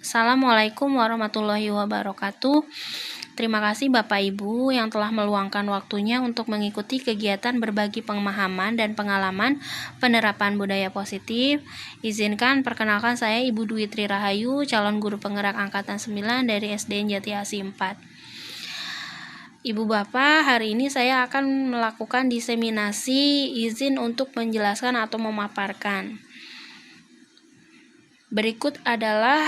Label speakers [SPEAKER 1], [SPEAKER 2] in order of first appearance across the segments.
[SPEAKER 1] Assalamualaikum warahmatullahi wabarakatuh. Terima kasih Bapak Ibu yang telah meluangkan waktunya untuk mengikuti kegiatan berbagi pemahaman dan pengalaman penerapan budaya positif. Izinkan perkenalkan saya Ibu Dwi Tri Rahayu, calon guru penggerak angkatan 9 dari SDN Jati Asih 4. Ibu Bapak, hari ini saya akan melakukan diseminasi izin untuk menjelaskan atau memaparkan. Berikut adalah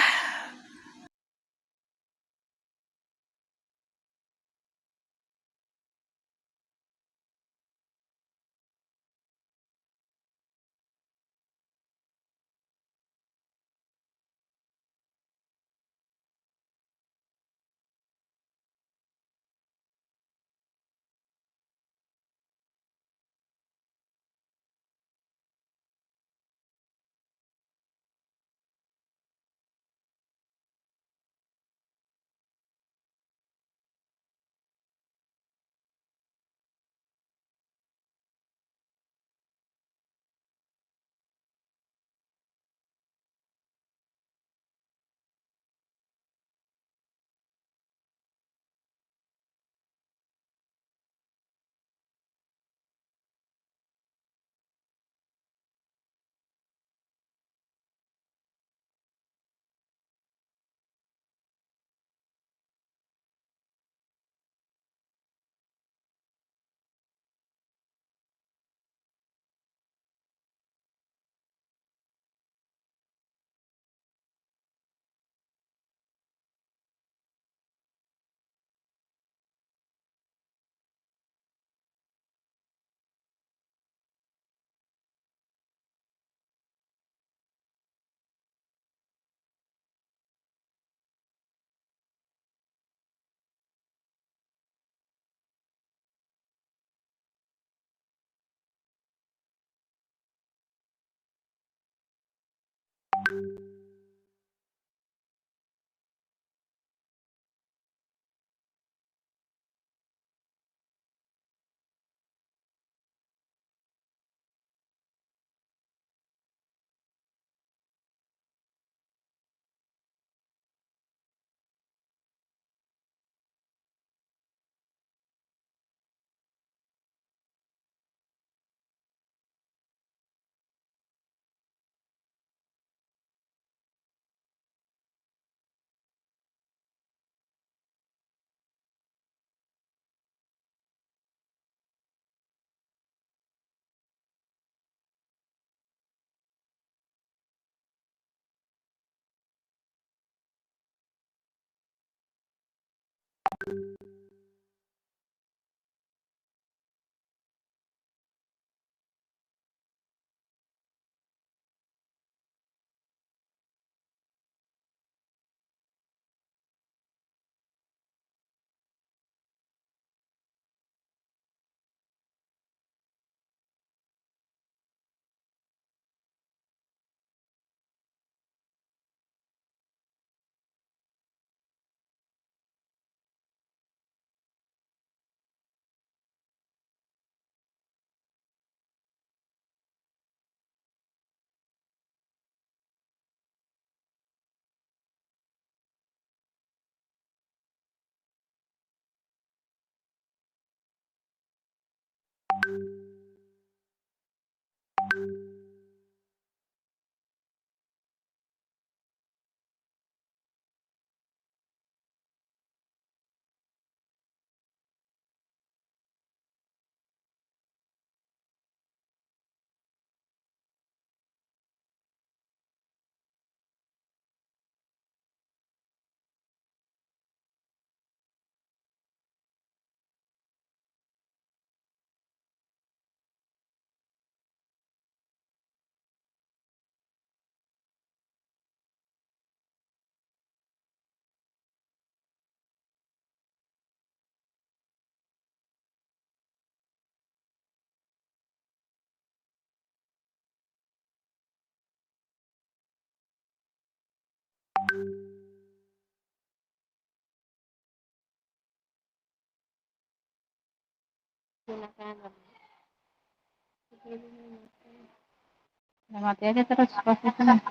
[SPEAKER 2] Mati aja terus posisinya.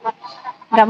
[SPEAKER 2] Nggak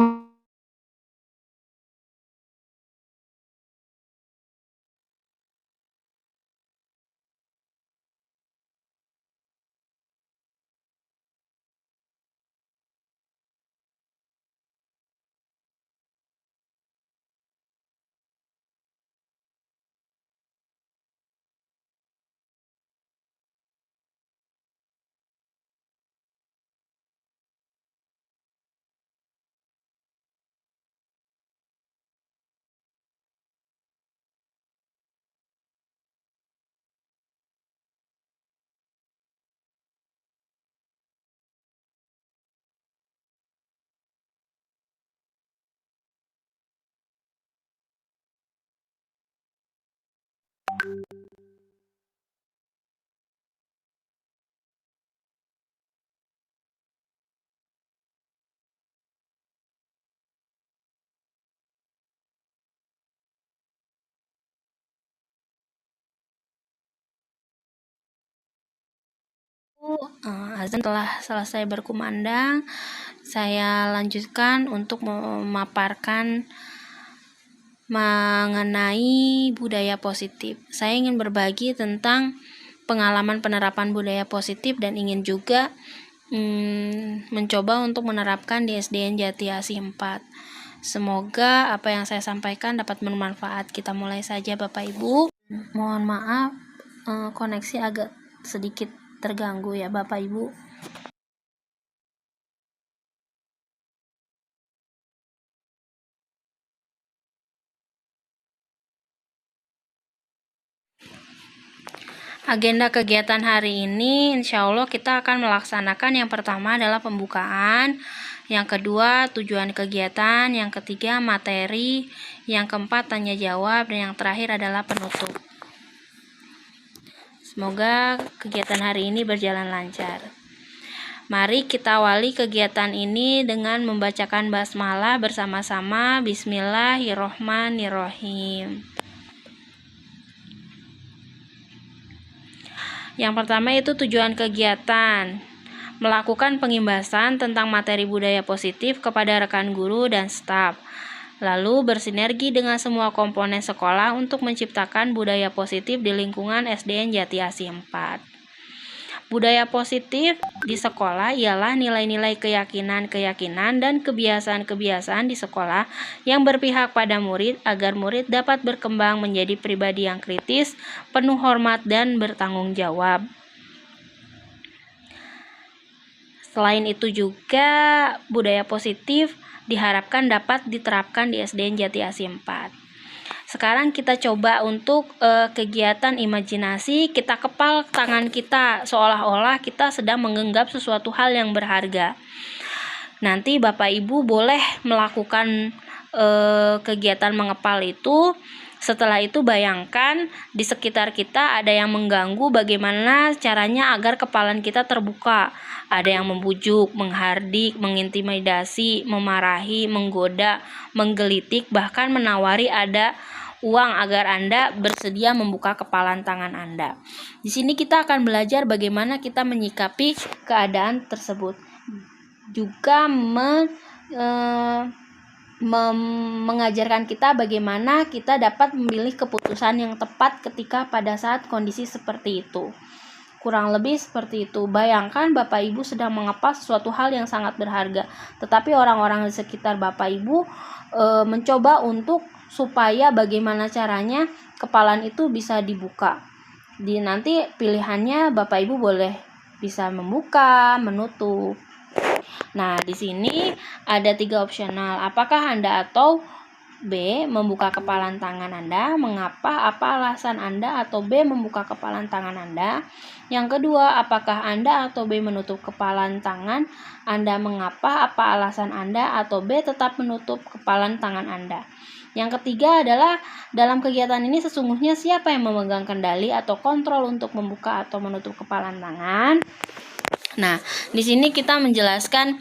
[SPEAKER 1] Azan telah selesai berkumandang. Saya lanjutkan untuk memaparkan mengenai budaya positif. Saya ingin berbagi tentang pengalaman penerapan budaya positif dan ingin juga mencoba untuk menerapkan di SDN Jati Asih 4. Semoga apa yang saya sampaikan dapat bermanfaat. Kita mulai saja Bapak Ibu. Mohon maaf koneksi agak sedikit terganggu ya Bapak Ibu. Agenda kegiatan hari ini insya Allah kita akan melaksanakan yang pertama adalah pembukaan, yang kedua tujuan kegiatan, yang ketiga materi, yang keempat tanya jawab, dan yang terakhir adalah penutup. Semoga kegiatan hari ini berjalan lancar. Mari kita awali kegiatan ini dengan membacakan basmalah bersama-sama. Bismillahirrohmanirrohim. Yang pertama itu tujuan kegiatan, melakukan pengimbasan tentang materi budaya positif kepada rekan guru dan staf, lalu bersinergi dengan semua komponen sekolah untuk menciptakan budaya positif di lingkungan SDN Jati Asih 4. Budaya positif di sekolah ialah nilai-nilai keyakinan-keyakinan dan kebiasaan-kebiasaan di sekolah yang berpihak pada murid agar murid dapat berkembang menjadi pribadi yang kritis, penuh hormat, dan bertanggung jawab. Selain itu juga budaya positif diharapkan dapat diterapkan di SDN Jati Asih 4. Sekarang kita coba untuk kegiatan imajinasi. Kita kepal tangan kita seolah-olah kita sedang menggenggam sesuatu hal yang berharga. Nanti Bapak Ibu boleh melakukan kegiatan mengepal itu. Setelah itu bayangkan di sekitar kita ada yang mengganggu, bagaimana caranya agar kepalan kita terbuka. Ada yang membujuk, menghardik, mengintimidasi, memarahi, menggoda, menggelitik, bahkan menawari ada uang agar Anda bersedia membuka kepalan tangan Anda. Di sini kita akan belajar bagaimana kita menyikapi keadaan tersebut. Juga mengajarkan kita bagaimana kita dapat memilih keputusan yang tepat ketika pada saat kondisi seperti itu. Kurang lebih seperti itu. Bayangkan Bapak Ibu sedang mengepal sesuatu hal yang sangat berharga, tetapi orang-orang di sekitar Bapak Ibu mencoba untuk supaya bagaimana caranya kepalan itu bisa dibuka. Nanti pilihannya Bapak Ibu boleh bisa membuka, menutup. Nah, di sini ada 3 opsional. Apakah Anda atau B membuka kepalan tangan Anda? Mengapa? Apa alasan Anda? Atau B membuka kepalan tangan Anda? Yang kedua, apakah Anda atau B menutup kepalan tangan Anda? Mengapa? Apa alasan Anda? Atau B tetap menutup kepalan tangan Anda? Yang ketiga adalah dalam kegiatan ini sesungguhnya siapa yang memegang kendali atau kontrol untuk membuka atau menutup kepalan tangan? Nah, di sini kita menjelaskan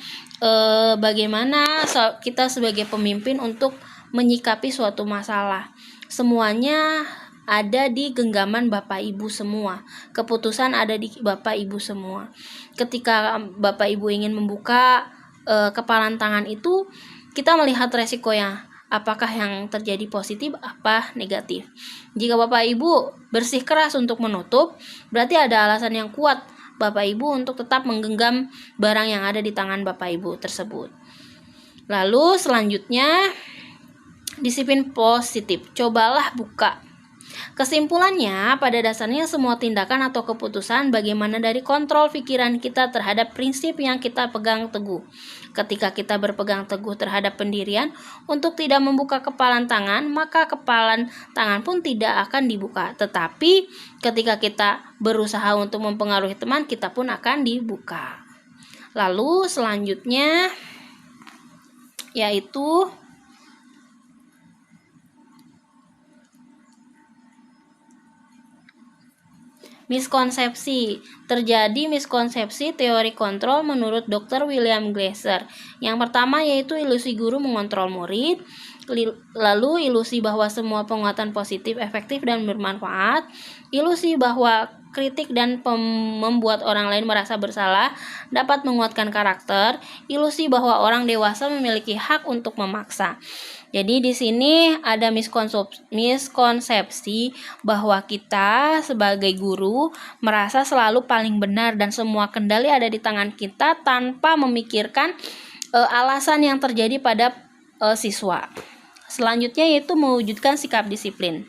[SPEAKER 1] bagaimana kita sebagai pemimpin untuk menyikapi suatu masalah. Semuanya ada di genggaman Bapak Ibu semua. Keputusan ada di Bapak Ibu semua. Ketika Bapak Ibu ingin membuka kepalan tangan itu, kita melihat resikonya. Apakah yang terjadi positif, apa negatif. Jika Bapak Ibu bersikeras untuk menutup, berarti ada alasan yang kuat Bapak Ibu untuk tetap menggenggam barang yang ada di tangan Bapak Ibu tersebut. Lalu selanjutnya, disiplin positif. Cobalah buka. Kesimpulannya, pada dasarnya semua tindakan atau keputusan bagaimana dari kontrol pikiran kita terhadap prinsip yang kita pegang teguh. Ketika kita berpegang teguh terhadap pendirian untuk tidak membuka kepalan tangan, maka kepalan tangan pun tidak akan dibuka. Tetapi ketika kita berusaha untuk mempengaruhi teman, kita pun akan dibuka. Lalu selanjutnya yaitu miskonsepsi. Terjadi miskonsepsi teori kontrol menurut Dr. William Glasser. Yang pertama yaitu ilusi guru mengontrol murid, lalu ilusi bahwa semua penguatan positif efektif dan bermanfaat, ilusi bahwa kritik dan membuat orang lain merasa bersalah dapat menguatkan karakter, ilusi bahwa orang dewasa memiliki hak untuk memaksa. Jadi di sini ada miskonsepsi bahwa kita sebagai guru merasa selalu paling benar dan semua kendali ada di tangan kita tanpa memikirkan alasan yang terjadi pada siswa. Selanjutnya yaitu mewujudkan sikap disiplin.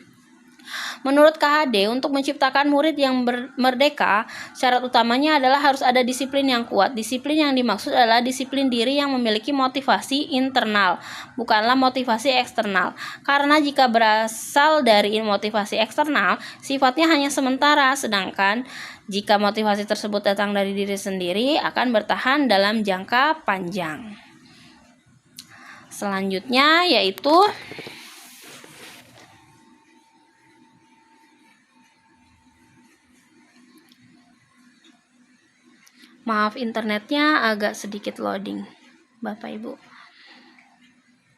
[SPEAKER 1] Menurut KHD, untuk menciptakan murid yang merdeka, syarat utamanya adalah harus ada disiplin yang kuat. Disiplin yang dimaksud adalah disiplin diri yang memiliki motivasi internal, bukanlah motivasi eksternal. Karena jika berasal dari motivasi eksternal, sifatnya hanya sementara, sedangkan jika motivasi tersebut datang dari diri sendiri, akan bertahan dalam jangka panjang. Selanjutnya yaitu maaf, internetnya agak sedikit loading, Bapak Ibu.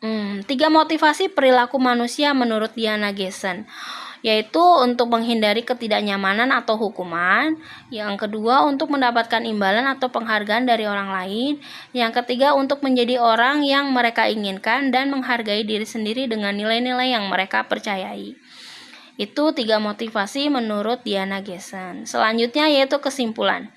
[SPEAKER 1] 3 motivasi perilaku manusia menurut Diana Gessen, yaitu untuk menghindari ketidaknyamanan atau hukuman. Yang kedua, untuk mendapatkan imbalan atau penghargaan dari orang lain. Yang ketiga, untuk menjadi orang yang mereka inginkan dan menghargai diri sendiri dengan nilai-nilai yang mereka percayai. Itu 3 motivasi menurut Diana Gessen. Selanjutnya yaitu kesimpulan.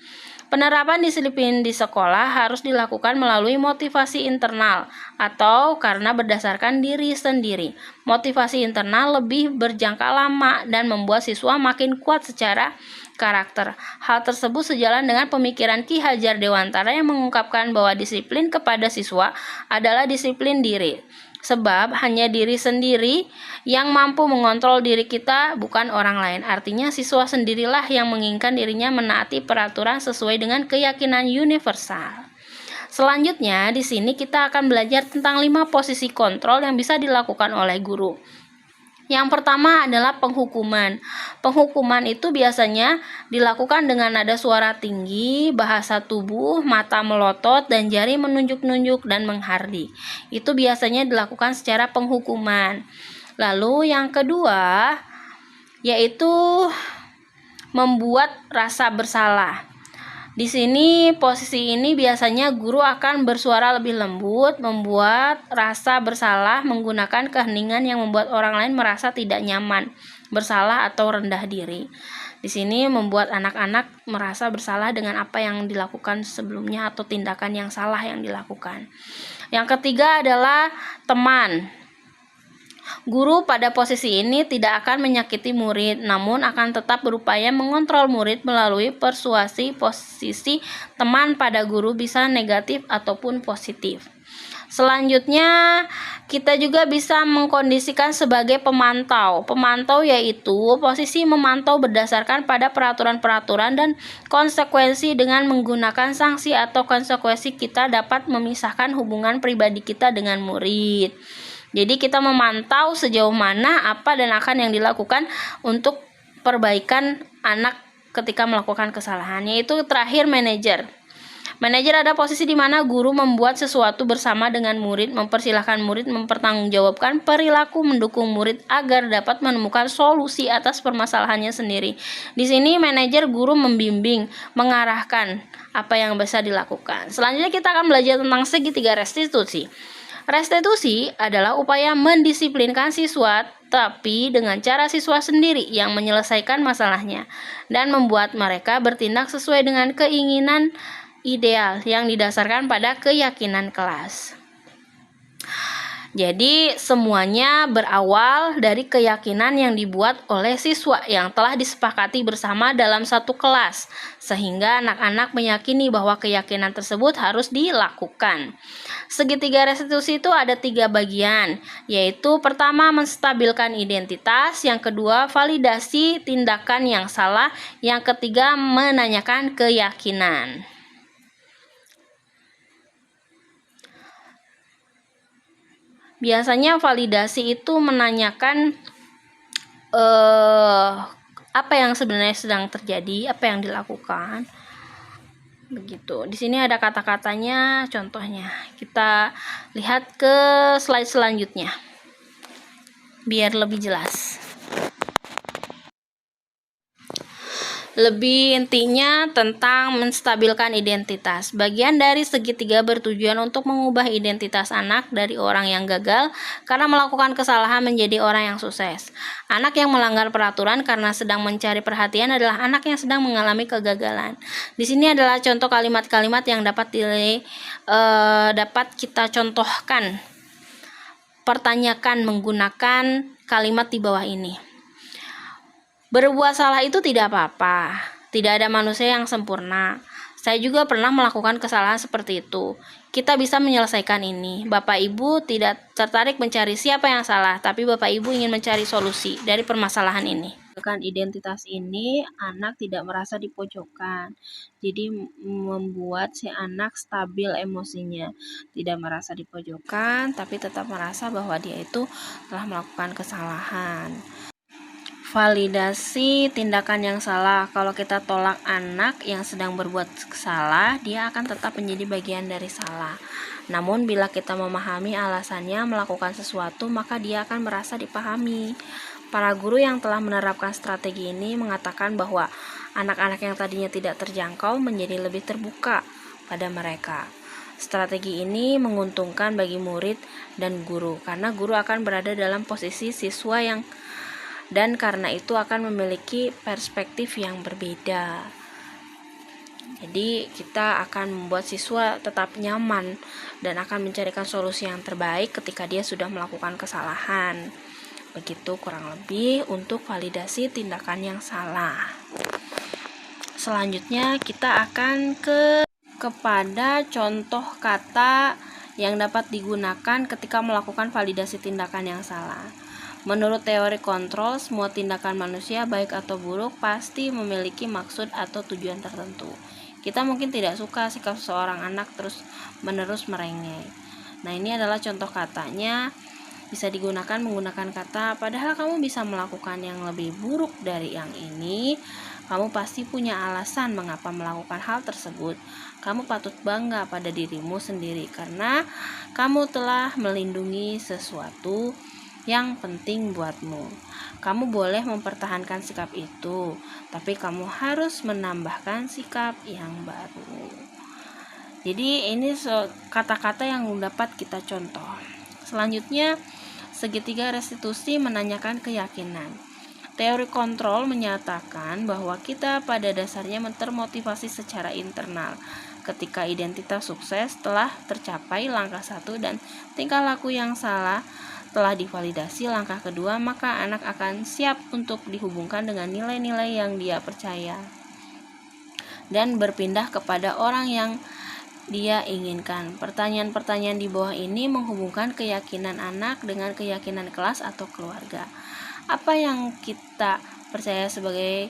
[SPEAKER 1] Penerapan disiplin di sekolah harus dilakukan melalui motivasi internal atau karena berdasarkan diri sendiri. Motivasi internal lebih berjangka lama dan membuat siswa makin kuat secara karakter. Hal tersebut sejalan dengan pemikiran Ki Hajar Dewantara yang mengungkapkan bahwa disiplin kepada siswa adalah disiplin diri. Sebab hanya diri sendiri yang mampu mengontrol diri kita, bukan orang lain. Artinya siswa sendirilah yang menginginkan dirinya menaati peraturan sesuai dengan keyakinan universal. Selanjutnya di sini kita akan belajar tentang 5 posisi kontrol yang bisa dilakukan oleh guru. Yang pertama adalah penghukuman. Penghukuman itu biasanya dilakukan dengan nada suara tinggi, bahasa tubuh, mata melotot, dan jari menunjuk-nunjuk dan menghardik. Itu biasanya dilakukan secara penghukuman. Lalu yang kedua yaitu membuat rasa bersalah. Di sini posisi ini biasanya guru akan bersuara lebih lembut, membuat rasa bersalah menggunakan keheningan yang membuat orang lain merasa tidak nyaman, bersalah atau rendah diri. Di sini membuat anak-anak merasa bersalah dengan apa yang dilakukan sebelumnya atau tindakan yang salah yang dilakukan. Yang ketiga adalah teman. Guru pada posisi ini tidak akan menyakiti murid, namun akan tetap berupaya mengontrol murid melalui persuasi. Posisi teman pada guru bisa negatif ataupun positif. Selanjutnya, kita juga bisa mengkondisikan sebagai pemantau. Pemantau yaitu posisi memantau berdasarkan pada peraturan-peraturan dan konsekuensi. Dengan menggunakan sanksi atau konsekuensi, kita dapat memisahkan hubungan pribadi kita dengan murid. Jadi kita memantau sejauh mana apa dan akan yang dilakukan untuk perbaikan anak ketika melakukan kesalahan. Yaitu terakhir manajer. Manajer ada posisi di mana guru membuat sesuatu bersama dengan murid, mempersilahkan murid mempertanggungjawabkan perilaku, mendukung murid agar dapat menemukan solusi atas permasalahannya sendiri. Di sini manajer guru membimbing, mengarahkan apa yang bisa dilakukan. Selanjutnya kita akan belajar tentang segitiga restitusi. Restitusi adalah upaya mendisiplinkan siswa, tapi dengan cara siswa sendiri yang menyelesaikan masalahnya dan membuat mereka bertindak sesuai dengan keinginan ideal yang didasarkan pada keyakinan kelas. Jadi semuanya berawal dari keyakinan yang dibuat oleh siswa yang telah disepakati bersama dalam satu kelas, sehingga anak-anak meyakini bahwa keyakinan tersebut harus dilakukan. Segitiga restitusi itu ada 3 bagian, yaitu pertama menstabilkan identitas, yang kedua validasi tindakan yang salah, yang ketiga menanyakan keyakinan. Biasanya validasi itu menanyakan apa yang sebenarnya sedang terjadi, apa yang dilakukan. Begitu. Di sini ada kata-katanya, contohnya. Kita lihat ke slide selanjutnya biar lebih jelas. Lebih intinya tentang menstabilkan identitas. Bagian dari segitiga bertujuan untuk mengubah identitas anak dari orang yang gagal karena melakukan kesalahan menjadi orang yang sukses. Anak yang melanggar peraturan karena sedang mencari perhatian adalah anak yang sedang mengalami kegagalan. Di sini adalah contoh kalimat-kalimat yang dapat kita contohkan. Pertanyakan menggunakan kalimat di bawah ini. Berbuat salah itu tidak apa-apa. Tidak ada manusia yang sempurna. Saya juga pernah melakukan kesalahan seperti itu. Kita bisa menyelesaikan ini. Bapak Ibu tidak tertarik mencari siapa yang salah, tapi Bapak Ibu ingin mencari solusi dari permasalahan ini. Dengan identitas ini, anak tidak merasa dipojokkan. Jadi membuat si anak stabil emosinya. Tidak merasa dipojokkan, tapi tetap merasa bahwa dia itu telah melakukan kesalahan. Validasi tindakan yang salah. Kalau kita tolak anak yang sedang berbuat salah, dia akan tetap menjadi bagian dari salah. Namun bila kita memahami alasannya melakukan sesuatu, maka dia akan merasa dipahami. Para guru yang telah menerapkan strategi ini mengatakan bahwa anak-anak yang tadinya tidak terjangkau menjadi lebih terbuka pada mereka. Strategi ini menguntungkan bagi murid dan guru, karena guru akan berada dalam posisi siswa dan karena itu akan memiliki perspektif yang berbeda. Jadi kita akan membuat siswa tetap nyaman dan akan mencarikan solusi yang terbaik ketika dia sudah melakukan kesalahan. Begitu kurang lebih untuk validasi tindakan yang salah. Selanjutnya kita akan kepada contoh kata yang dapat digunakan ketika melakukan validasi tindakan yang salah. Menurut teori kontrol, semua tindakan manusia, baik atau buruk, pasti memiliki maksud atau tujuan tertentu. Kita mungkin tidak suka sikap seorang anak terus-menerus merengek. Nah, ini adalah contoh katanya. Bisa digunakan menggunakan kata, padahal kamu bisa melakukan yang lebih buruk dari yang ini. Kamu pasti punya alasan mengapa melakukan hal tersebut. Kamu patut bangga pada dirimu sendiri karena kamu telah melindungi sesuatu yang penting buatmu. Kamu boleh mempertahankan sikap itu, tapi kamu harus menambahkan sikap yang baru. Jadi ini kata-kata yang dapat kita contoh. Selanjutnya, segitiga restitusi menanyakan keyakinan. Teori kontrol menyatakan bahwa kita pada dasarnya termotivasi secara internal. Ketika identitas sukses telah tercapai langkah 1 dan tingkah laku yang salah telah divalidasi langkah kedua, maka anak akan siap untuk dihubungkan dengan nilai-nilai yang dia percaya dan berpindah kepada orang yang dia inginkan. Pertanyaan-pertanyaan di bawah ini menghubungkan keyakinan anak dengan keyakinan kelas atau keluarga. Apa yang kita percaya sebagai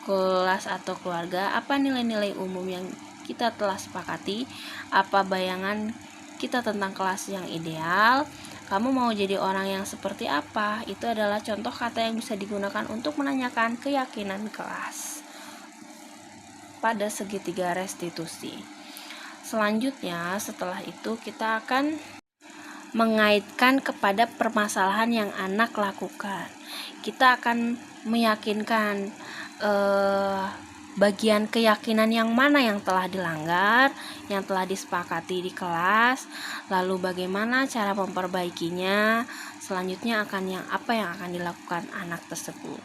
[SPEAKER 1] kelas atau keluarga? Apa nilai-nilai umum yang kita telah sepakati? Apa bayangan kita tentang kelas yang ideal? Kamu mau jadi orang yang seperti apa? Itu adalah contoh kata yang bisa digunakan untuk menanyakan keyakinan kelas pada segitiga restitusi. Selanjutnya, setelah itu kita akan mengaitkan kepada permasalahan yang anak lakukan. Kita akan meyakinkan bagian keyakinan yang mana yang telah dilanggar, yang telah disepakati di kelas, lalu bagaimana cara memperbaikinya. Selanjutnya apa yang akan dilakukan anak tersebut.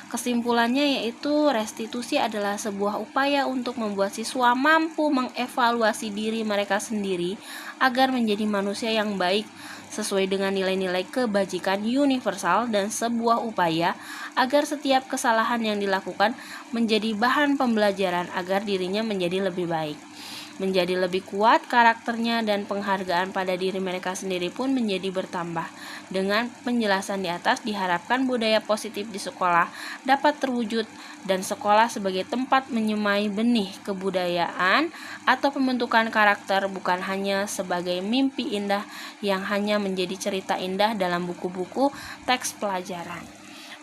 [SPEAKER 1] Kesimpulannya yaitu restitusi adalah sebuah upaya untuk membuat siswa mampu mengevaluasi diri mereka sendiri agar menjadi manusia yang baik sesuai dengan nilai-nilai kebajikan universal dan sebuah upaya agar setiap kesalahan yang dilakukan menjadi bahan pembelajaran agar dirinya menjadi lebih baik, menjadi lebih kuat karakternya, dan penghargaan pada diri mereka sendiri pun menjadi bertambah. Dengan penjelasan di atas diharapkan budaya positif di sekolah dapat terwujud dan sekolah sebagai tempat menyemai benih kebudayaan atau pembentukan karakter bukan hanya sebagai mimpi indah yang hanya menjadi cerita indah dalam buku-buku teks pelajaran.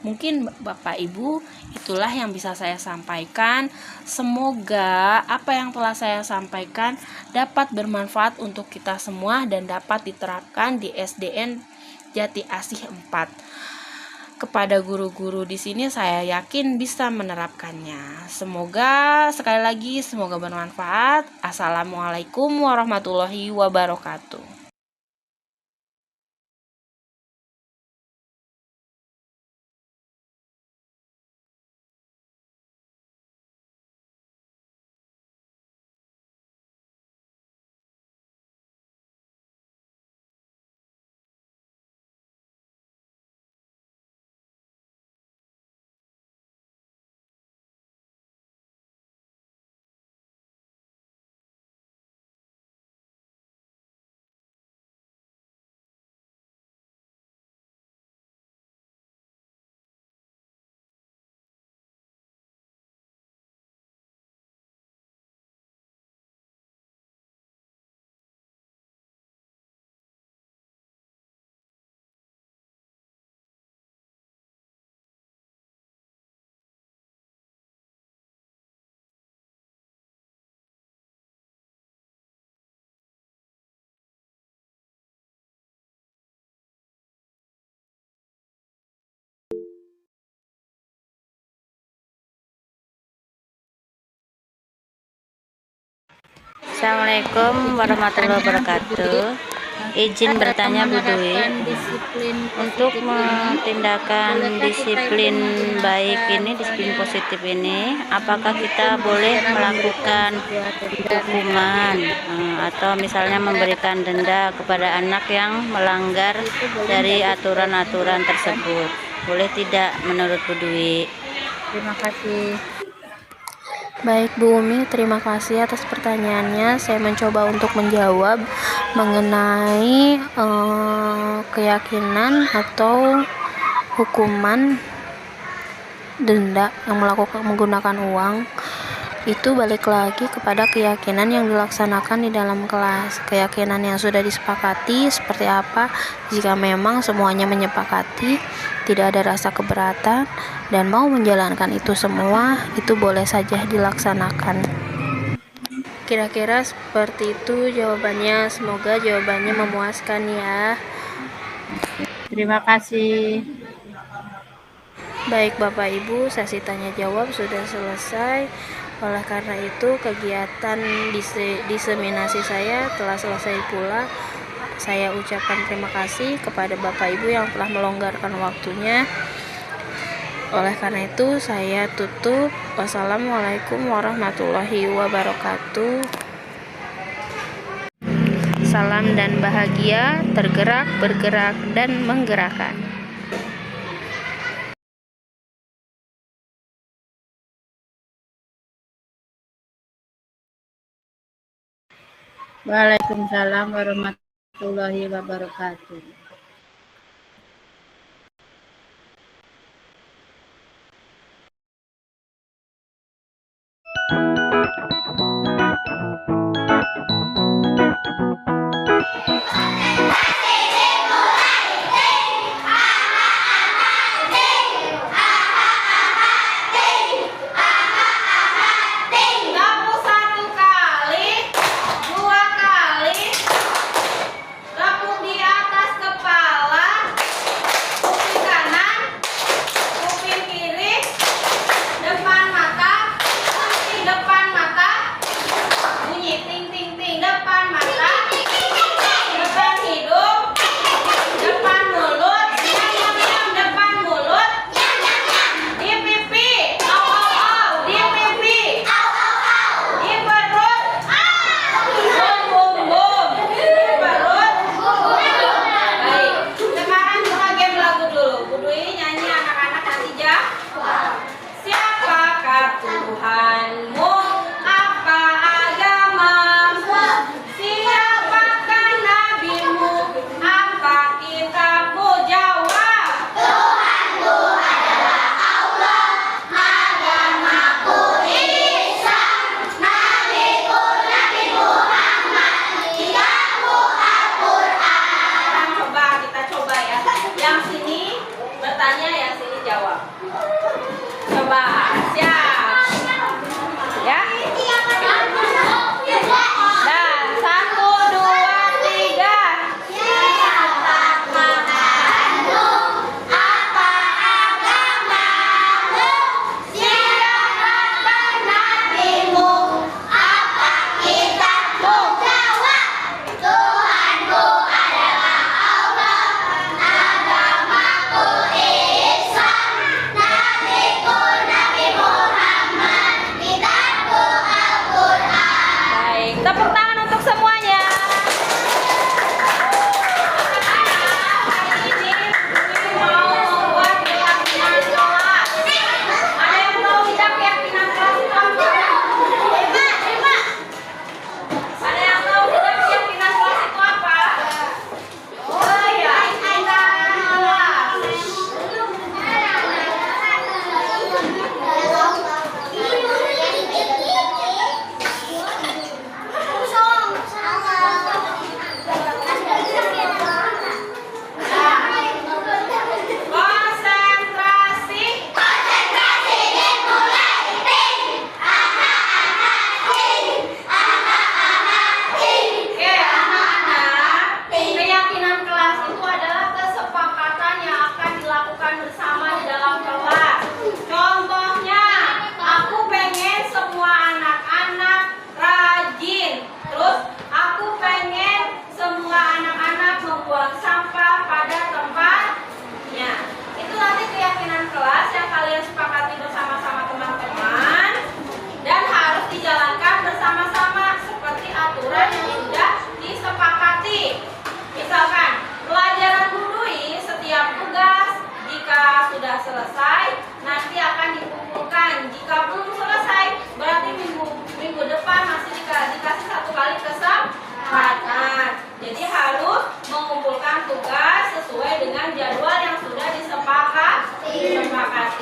[SPEAKER 1] Mungkin Bapak Ibu itulah yang bisa saya sampaikan. Semoga apa yang telah saya sampaikan dapat bermanfaat untuk kita semua dan dapat diterapkan di SDN Jati Asih 4. kepada guru-guru di sini, saya yakin bisa menerapkannya. Semoga sekali lagi semoga bermanfaat. Assalamualaikum warahmatullahi wabarakatuh.
[SPEAKER 2] Assalamualaikum warahmatullahi wabarakatuh. Izin bertanya Bu Dwi, untuk tindakan disiplin baik ini, disiplin positif ini, apakah kita boleh melakukan hukuman atau misalnya memberikan denda kepada anak yang melanggar dari aturan-aturan tersebut? Boleh tidak menurut Bu Dwi?
[SPEAKER 1] Terima kasih. Baik Bu Umi, terima kasih atas pertanyaannya. Saya mencoba untuk menjawab mengenai keyakinan atau hukuman denda yang menggunakan uang. Itu balik lagi kepada keyakinan yang dilaksanakan di dalam kelas. Keyakinan yang sudah disepakati seperti apa, jika memang semuanya menyepakati, tidak ada rasa keberatan, dan mau menjalankan itu semua, itu boleh saja dilaksanakan. Kira-kira seperti itu jawabannya. Semoga jawabannya memuaskan ya.
[SPEAKER 2] Terima kasih.
[SPEAKER 1] Baik Bapak Ibu, sesi tanya jawab sudah selesai. Oleh karena itu, kegiatan diseminasi saya telah selesai pula. Saya ucapkan terima kasih kepada Bapak Ibu yang telah melonggarkan waktunya. Oleh karena itu, saya tutup. Wassalamualaikum warahmatullahi wabarakatuh. Salam dan bahagia, tergerak, bergerak, dan menggerakkan.
[SPEAKER 2] Waalaikumsalam warahmatullahi wabarakatuh.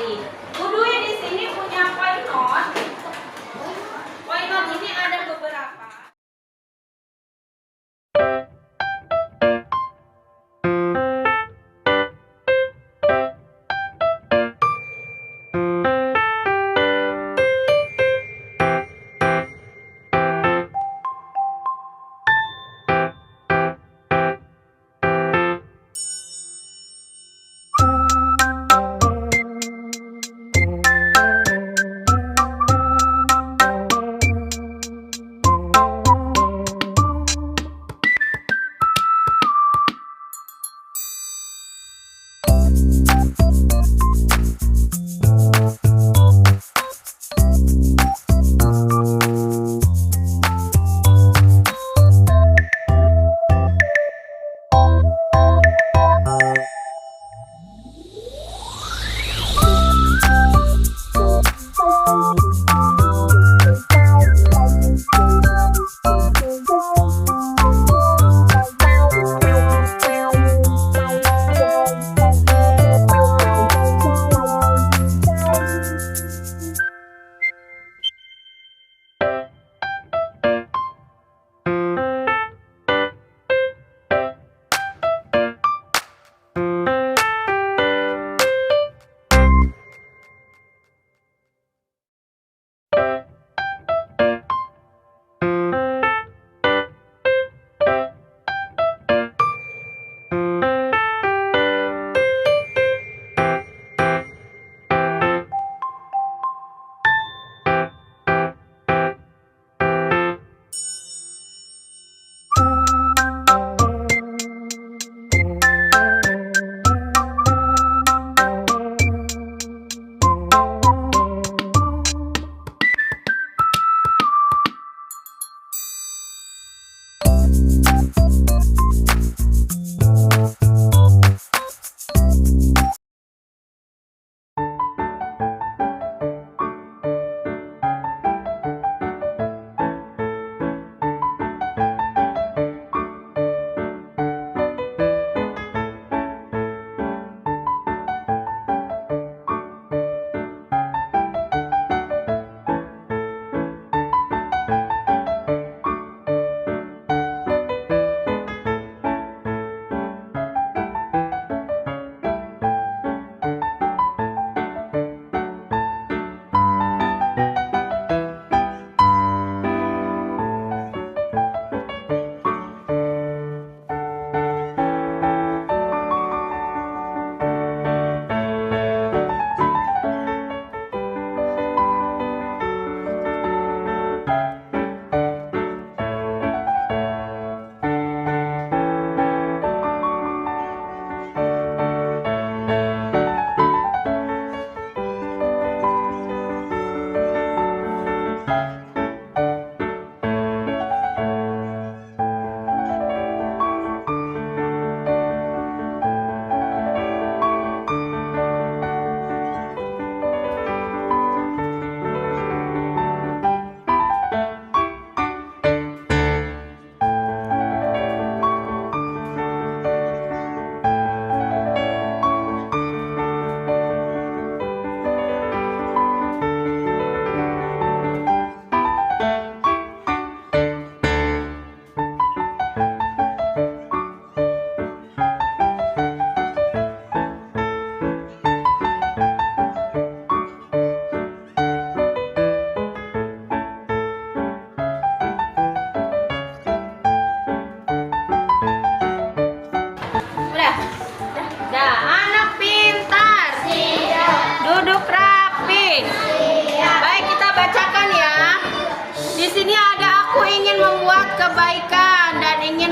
[SPEAKER 1] kasih. Bu Dwi di sini punya koin not. Koin not ini ada beberapa.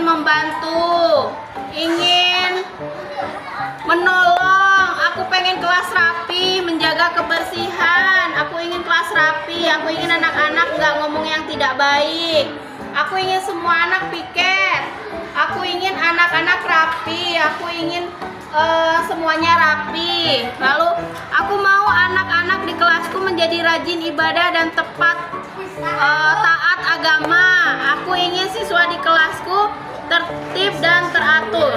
[SPEAKER 1] membantu, ingin menolong. Aku pengen kelas rapi, menjaga kebersihan. Aku ingin kelas rapi, aku ingin anak-anak nggak ngomong yang tidak baik. Aku ingin semua anak piket. Aku ingin anak-anak rapi, aku ingin semuanya rapi. Lalu aku mau anak-anak di kelasku menjadi rajin ibadah dan tepat taat agama. Aku ingin siswa di kelasku tertib dan teratur.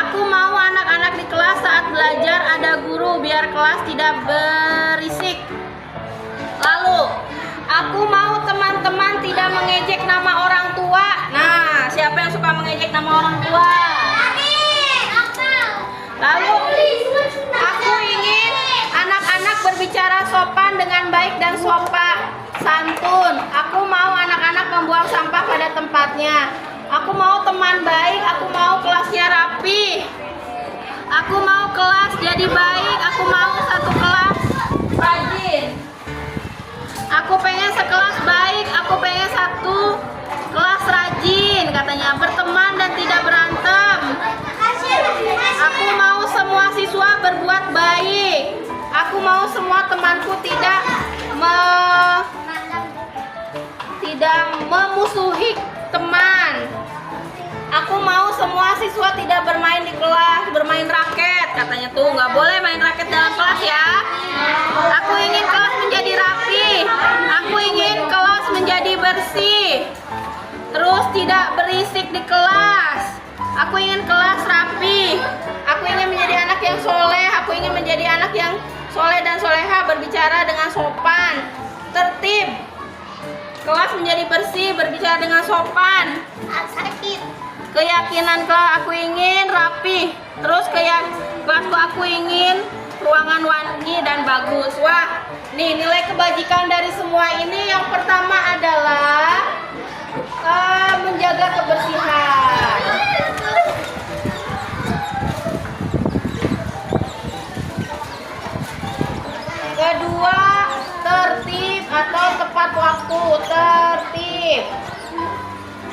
[SPEAKER 1] Aku mau anak-anak di kelas saat belajar ada guru biar kelas tidak berisik. Lalu, aku mau teman-teman tidak mengejek nama orang tua. Nah, siapa yang suka mengejek nama orang tua? Lalu, aku ingin anak-anak berbicara sopan dengan baik dan sopan santun. Aku mau anak-anak membuang sampah pada tempatnya. Aku mau teman baik, aku mau kelasnya rapi. Aku mau kelas jadi baik, aku mau satu kelas rajin. Aku pengen sekelas baik, aku pengen satu kelas rajin, katanya, berteman dan tidak berantem. Aku mau semua siswa berbuat baik. Aku mau semua temanku tidak memusuhi teman. Aku mau semua siswa tidak bermain di kelas, bermain raket, katanya tuh nggak boleh main raket dalam kelas ya. Aku ingin kelas menjadi rapi. Aku ingin kelas menjadi bersih. Terus tidak berisik di kelas. Aku ingin kelas rapi. Aku ingin menjadi anak yang soleh. Aku ingin menjadi anak yang soleh dan soleha, berbicara dengan sopan, tertib. Kelas menjadi bersih, berbicara dengan sopan. Keyakinan kelas aku ingin rapi. Terus kelasku aku ingin ruangan wangi dan bagus. Wah, nih nilai kebajikan dari semua ini yang pertama adalah menjaga kebersihan. Kedua, tertib atau tepat waktu, tertib.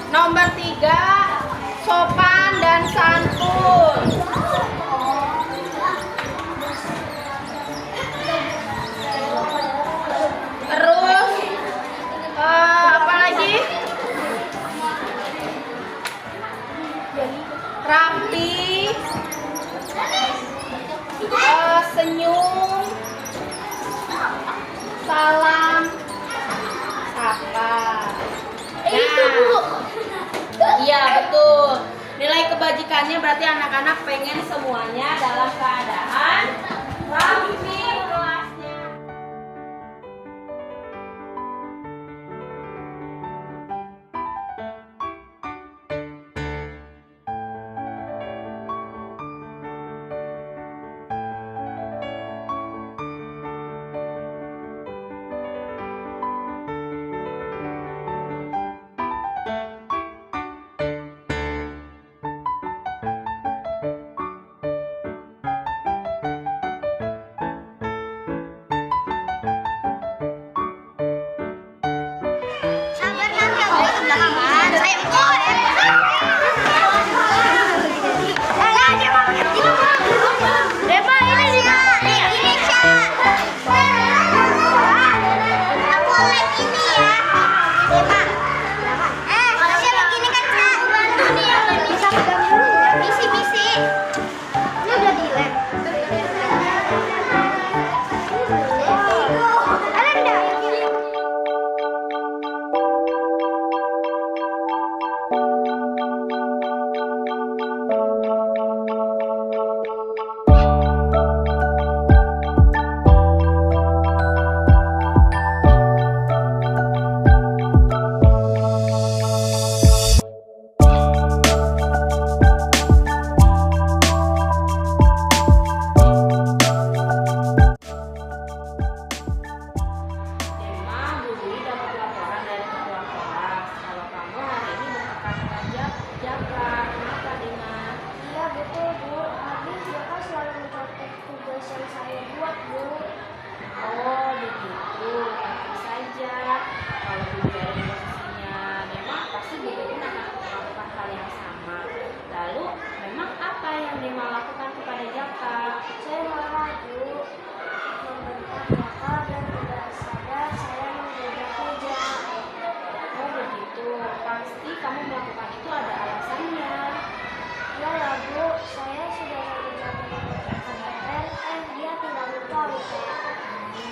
[SPEAKER 1] Nomor 3, sopan dan santun. Terus apa lagi? Rapi, senyum, salam, sapa.
[SPEAKER 2] Itu Bu.
[SPEAKER 1] Iya betul. Nilai kebajikannya berarti anak-anak pengen semuanya dalam keadaan rapi kelasnya.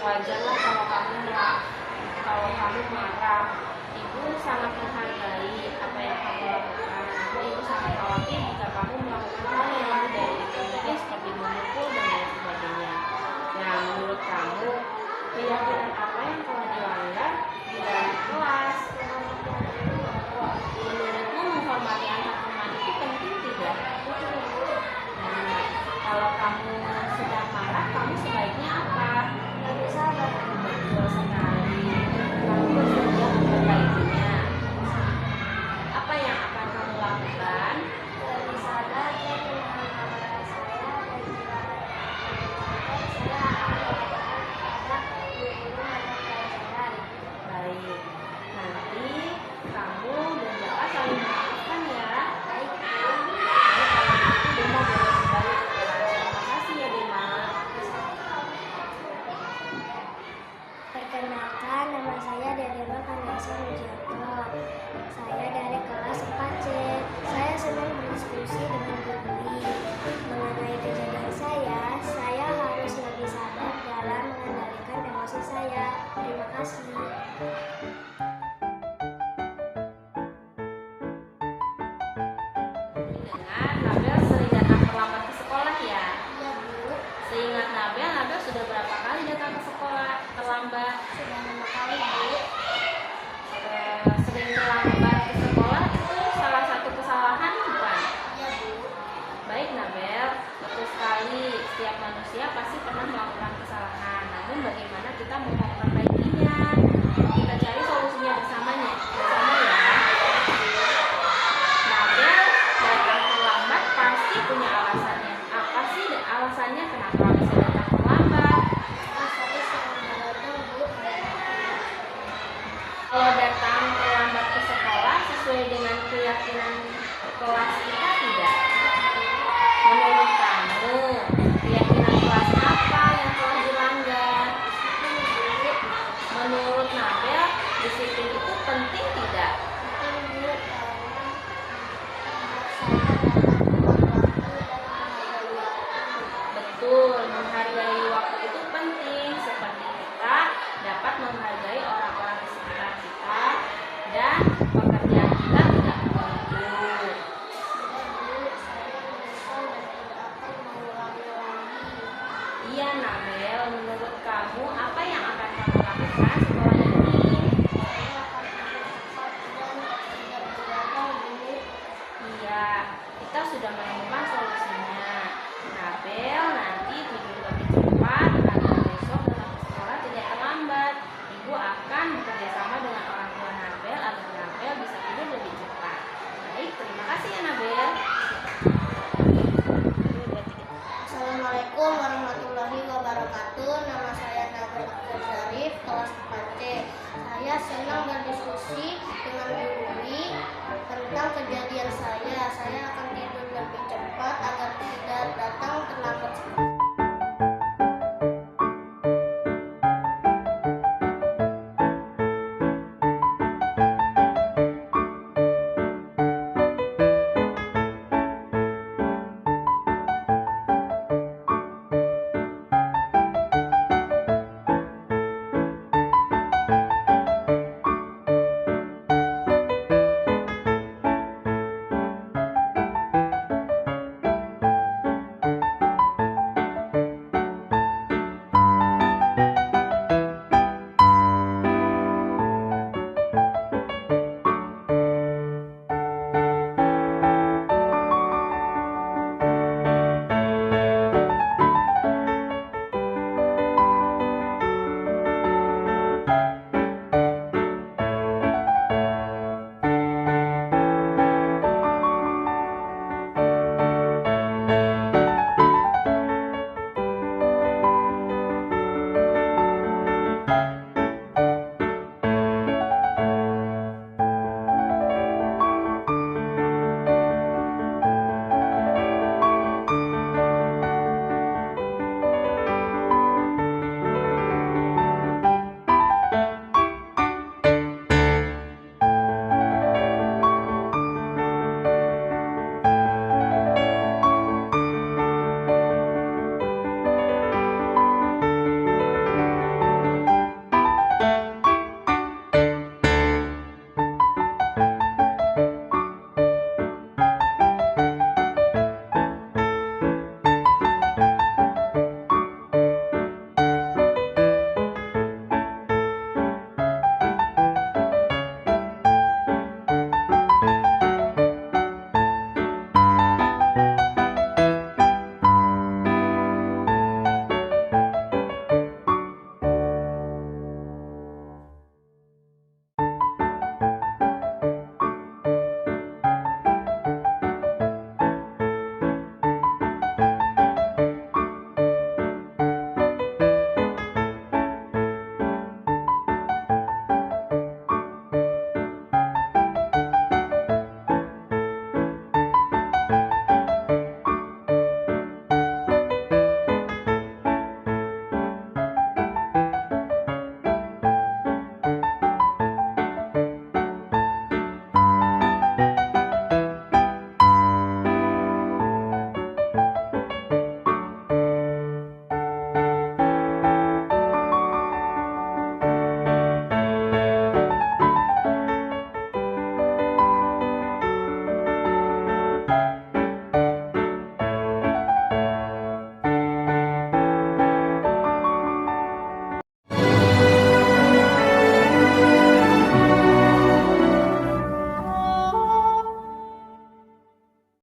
[SPEAKER 1] Wajarlah kalau kamu marah. Ibu sangat menghargai apa yang kamu lakukan. Namun ibu sangat khawatir jika kamu melakukan hal yang lebih dari itu, seperti memukul manusia pasti pernah melakukan kesalahan. Namun bagaimana kita mau memperbaikinya? Kita cari solusinya bersama ya. Nabel datang terlambat pasti punya alasannya. Apa sih alasannya kenapa bisa datang terlambat? Kalau datang terlambat ke sekolah sesuai dengan keyakinan kelas kita tidak? Menurut kamu, keyakinan kelas apa yang telah dilanggar? Menurut Nabel, disiplin itu penting tidak? Betul, menghargai waktu itu penting, seperti kita dapat menghargai orang-orang di sekitar kita dan pekerjaan kita tidak menuntut. Iya Nabel, menurut kamu apa yang akan kamu lakukan setelah ini? Iya, kita sudah menemukan solusinya. Nabel nanti tidur lebih cepat agar besok datang ke sekolah tidak terlambat. Ibu akan bekerjasama dengan orang tua Nabel agar Nabel bisa tidur lebih cepat. Baik, terima kasih ya Nabel.
[SPEAKER 2] Assalamualaikum warahmatullahi wabarakatuh. Nama saya Nabel Abdul Syarif, kelas 4C. Saya senang berdiskusi dengan Bu Uli tentang kejadian saya. Saya akan tidur lebih cepat agar tidak datang terlambat